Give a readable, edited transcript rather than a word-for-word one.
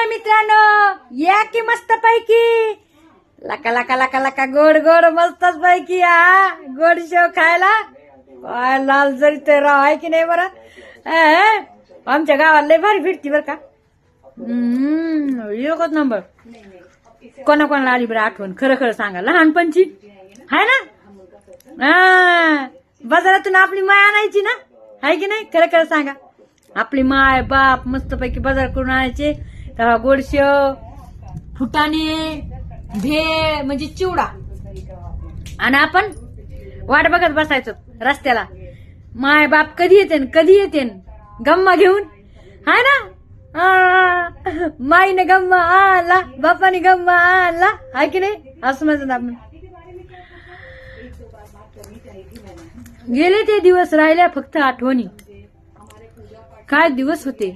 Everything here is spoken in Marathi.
मित्रांनो, या की मस्त पैकी लका लका लका लका गोड गोड मस्तच पैकी या गोड शेव खायला. काय लाल जरी ते राव आहे की नाही बरं. आमच्या गावाला लय भारी भेटती बरं का. एकच नंबर. कोणाकोणाला आली बरं आठवण, खरं खरं सांगा. लहानपणची हाय ना. बाजारातून आपली माय आणायची ना, हाय की नाही. खरं खरं सांगा. आपली माय बाप मस्तपैकी बाजार करून आणायचे. तेव्हा गोडशेव, फुटाणे, भेळ म्हणजे चिवडा, आणि आपण वाट बघत बसायचो रस्त्याला. माय बाप कधी येते गम्मा घेऊन, हाय ना. माईने गम्मा आणला, बापाने गम्मा आणला, हाय की नाही. असं म्हणतात आपण. गेले ते दिवस, राहिल्या फक्त आठवणी. काय दिवस होते.